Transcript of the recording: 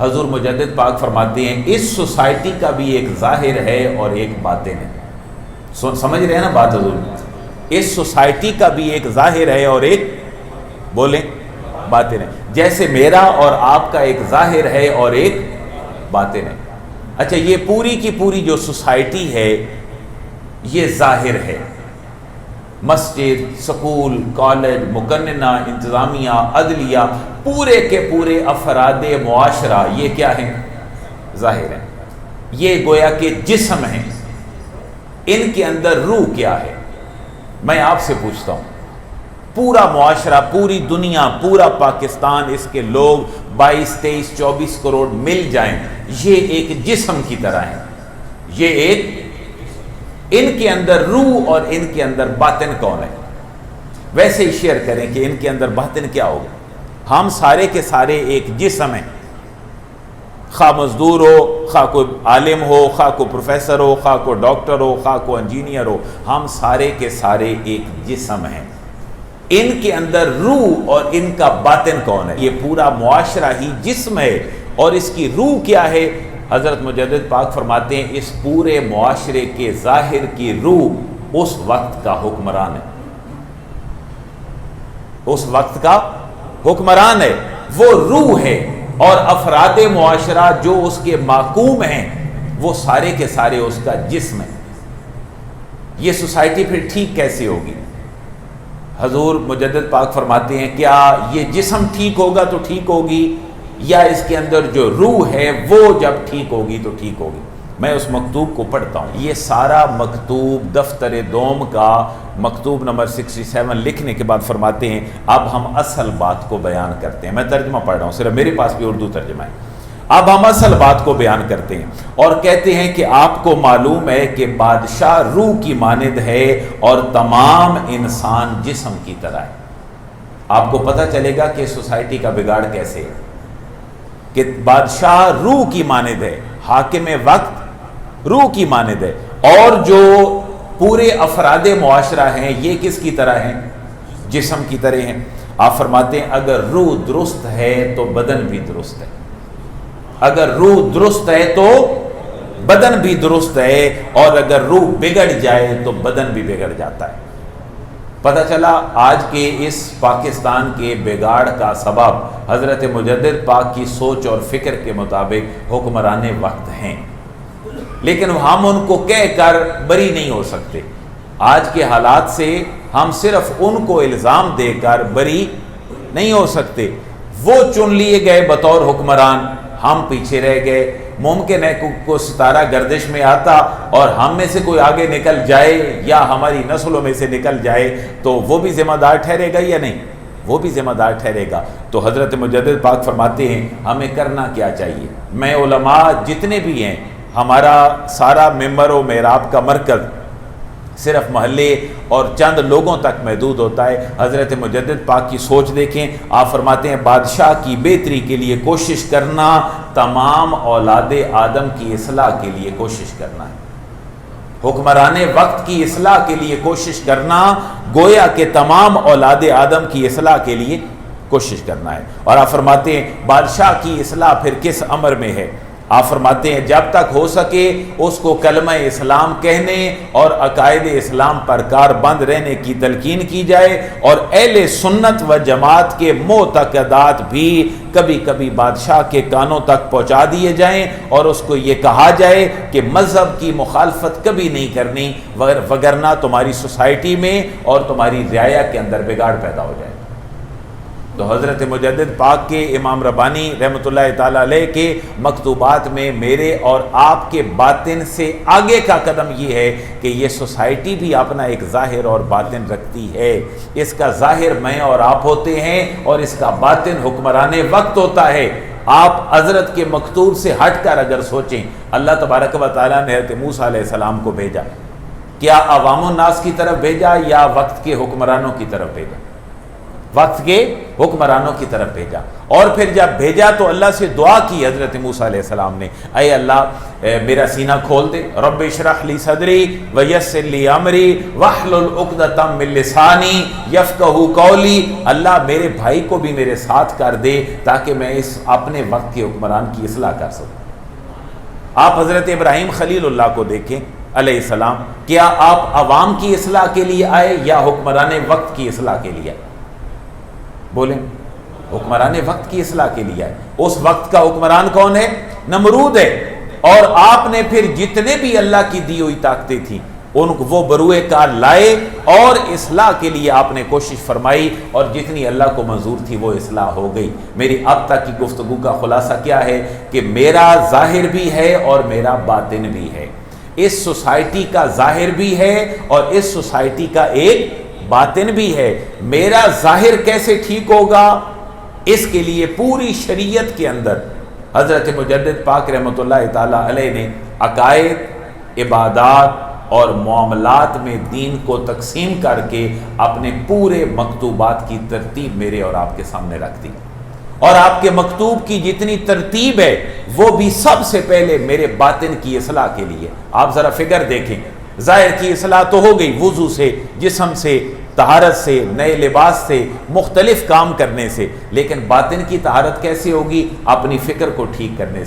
حضور مجدد پاک فرماتے ہیں اس سوسائٹی کا بھی ایک ظاہر ہے اور ایک باطن ہے. سمجھ رہے ہیں نا بات حضور؟ اس سوسائٹی کا بھی ایک ظاہر ہے اور ایک بولیں باطن ہے. جیسے میرا اور آپ کا ایک ظاہر ہے اور ایک باطن ہے. اچھا یہ پوری کی پوری جو سوسائٹی ہے یہ ظاہر ہے. مسجد، سکول، کالج، مقننہ، انتظامیہ، عدلیہ، پورے کے پورے افراد معاشرہ یہ کیا ہیں؟ ظاہر ہیں. یہ گویا کہ جسم ہیں. ان کے اندر روح کیا ہے؟ میں آپ سے پوچھتا ہوں، پورا معاشرہ، پوری دنیا، پورا پاکستان، اس کے لوگ 22، 23، 24 کروڑ مل جائیں، یہ ایک جسم کی طرح ہیں. یہ ایک، ان کے اندر روح اور ان کے اندر باطن کون ہے؟ ویسے ہی شیئر کریں کہ ان کے اندر باطن کیا ہوگا. ہم سارے کے سارے ایک جسم ہیں، خواہ مزدور ہو، خواہ کوئی عالم ہو، خواہ کوئی پروفیسر ہو، خواہ کوئی ڈاکٹر ہو، خواہ کوئی انجینئر ہو، ہم سارے کے سارے ایک جسم ہیں. ان کے اندر روح اور ان کا باطن کون ہے؟ یہ پورا معاشرہ ہی جسم ہے. اور اس کی روح کیا ہے؟ حضرت مجدد پاک فرماتے ہیں اس پورے معاشرے کے ظاہر کی روح اس وقت کا حکمران ہے. اس وقت کا حکمران ہے، وہ روح ہے. اور افراد معاشرہ جو اس کے محکوم ہیں وہ سارے کے سارے اس کا جسم ہے. یہ سوسائٹی پھر ٹھیک کیسے ہوگی؟ حضور مجدد پاک فرماتے ہیں کیا یہ جسم ٹھیک ہوگا تو ٹھیک ہوگی، یا اس کے اندر جو روح ہے وہ جب ٹھیک ہوگی تو ٹھیک ہوگی. میں اس مکتوب کو پڑھتا ہوں. یہ سارا مکتوب دفتر دوم کا مکتوب نمبر 67 لکھنے کے بعد فرماتے ہیں اب ہم اصل بات کو بیان کرتے ہیں. میں ترجمہ پڑھ رہا ہوں، صرف میرے پاس بھی اردو ترجمہ ہے. اب ہم اصل بات کو بیان کرتے ہیں اور کہتے ہیں کہ آپ کو معلوم ہے کہ بادشاہ روح کی مانند ہے اور تمام انسان جسم کی طرح ہے. آپ کو پتہ چلے گا کہ سوسائٹی کا بگاڑ کیسے ہے کہ بادشاہ روح کی مانند ہے، حاکم وقت روح کی مانند ہے، اور جو پورے افراد معاشرہ ہیں یہ کس کی طرح ہیں؟ جسم کی طرح ہیں. آپ فرماتے ہیں اگر روح درست ہے تو بدن بھی درست ہے. اگر روح درست ہے تو بدن بھی درست ہے، اور اگر روح بگڑ جائے تو بدن بھی بگڑ جاتا ہے. پتہ چلا آج کے اس پاکستان کے بگاڑ کا سبب حضرت مجدد پاک کی سوچ اور فکر کے مطابق حکمران وقت ہیں. لیکن ہم ان کو کہہ کر بری نہیں ہو سکتے. آج کے حالات سے ہم صرف ان کو الزام دے کر بری نہیں ہو سکتے. وہ چن لیے گئے بطور حکمران، ہم پیچھے رہ گئے. ممکن ہے کوئی ستارہ گردش میں آتا اور ہم میں سے کوئی آگے نکل جائے یا ہماری نسلوں میں سے نکل جائے تو وہ بھی ذمہ دار ٹھہرے گا یا نہیں؟ وہ بھی ذمہ دار ٹھہرے گا. تو حضرت مجدد پاک فرماتے ہیں ہمیں کرنا کیا چاہیے. میں علماء جتنے بھی ہیں، ہمارا سارا ممبر و محراب کا مرکز صرف محلے اور چند لوگوں تک محدود ہوتا ہے. حضرت مجدد پاک کی سوچ دیکھیں. آپ فرماتے ہیں بادشاہ کی بہتری کے لیے کوشش کرنا تمام اولاد آدم کی اصلاح کے لیے کوشش کرنا ہے. حکمران وقت کی اصلاح کے لیے کوشش کرنا گویا کہ تمام اولاد آدم کی اصلاح کے لیے کوشش کرنا ہے. اور آپ فرماتے ہیں بادشاہ کی اصلاح پھر کس امر میں ہے؟ آپ فرماتے ہیں جب تک ہو سکے اس کو کلمہ اسلام کہنے اور عقائد اسلام پر کار بند رہنے کی تلقین کی جائے، اور اہل سنت و جماعت کے معتقدات بھی کبھی کبھی بادشاہ کے کانوں تک پہنچا دیے جائیں، اور اس کو یہ کہا جائے کہ مذہب کی مخالفت کبھی نہیں کرنی وگرنہ تمہاری سوسائٹی میں اور تمہاری رعایا کے اندر بگاڑ پیدا ہو جائے. تو حضرت مجدد پاک کے امام ربانی رحمۃ اللہ تعالیٰ علیہ کے مکتوبات میں میرے اور آپ کے باطن سے آگے کا قدم یہ ہے کہ یہ سوسائٹی بھی اپنا ایک ظاہر اور باطن رکھتی ہے. اس کا ظاہر میں اور آپ ہوتے ہیں اور اس کا باطن حکمران وقت ہوتا ہے. آپ حضرت کے مکتوب سے ہٹ کر اگر سوچیں، اللہ تبارک و تعالیٰ نے حضرت موسیٰ علیہ السلام کو بھیجا، کیا عوام الناس کی طرف بھیجا یا وقت کے حکمرانوں کی طرف بھیجا؟ وقت کے حکمرانوں کی طرف بھیجا، اور پھر جب بھیجا تو اللہ سے دعا کی حضرت موسیٰ علیہ السلام نے، اے اللہ میرا سینہ کھول دے، رب اشرح لی صدری ویسر لی امری واحلل عقدۃ من لسانی یفقہوا قولی، اللہ میرے بھائی کو بھی میرے ساتھ کر دے تاکہ میں اس اپنے وقت کے حکمران کی اصلاح کر سکوں۔ آپ حضرت ابراہیم خلیل اللہ کو دیکھیں علیہ السلام، کیا آپ عوام کی اصلاح کے لیے آئے یا حکمران وقت کی اصلاح کے لیے آئے؟ بولیں، حکمران وقت کی اصلاح کے لیے آئے۔ اس وقت کا حکمران کون ہے؟ نمرود ہے، اور آپ نے پھر جتنے بھی اللہ کی دی ہوئی طاقتیں تھیں ان کو وہ بروئے کار لائے اور اصلاح کے لیے آپ نے کوشش فرمائی، اور جتنی اللہ کو منظور تھی وہ اصلاح ہو گئی۔ میری اب تک کی گفتگو کا خلاصہ کیا ہے کہ میرا ظاہر بھی ہے اور میرا باطن بھی ہے، اس سوسائٹی کا ظاہر بھی ہے اور اس سوسائٹی کا ایک باطن بھی ہے۔ میرا ظاہر کیسے ٹھیک ہوگا؟ اس کے لیے پوری شریعت کے اندر حضرت مجدد پاک رحمۃ اللہ تعالی علیہ نے عقائد، عبادات اور معاملات میں دین کو تقسیم کر کے اپنے پورے مکتوبات کی ترتیب میرے اور آپ کے سامنے رکھ دی، اور آپ کے مکتوب کی جتنی ترتیب ہے وہ بھی سب سے پہلے میرے باطن کی اصلاح کے لیے۔ آپ ذرا فگر دیکھیں، ظاہر کی اصلاح تو ہو گئی وضو سے، جسم سے، طہارت سے، نئے لباس سے، مختلف کام کرنے سے، لیکن باطن کی طہارت کیسے ہوگی؟ اپنی فکر کو ٹھیک کرنے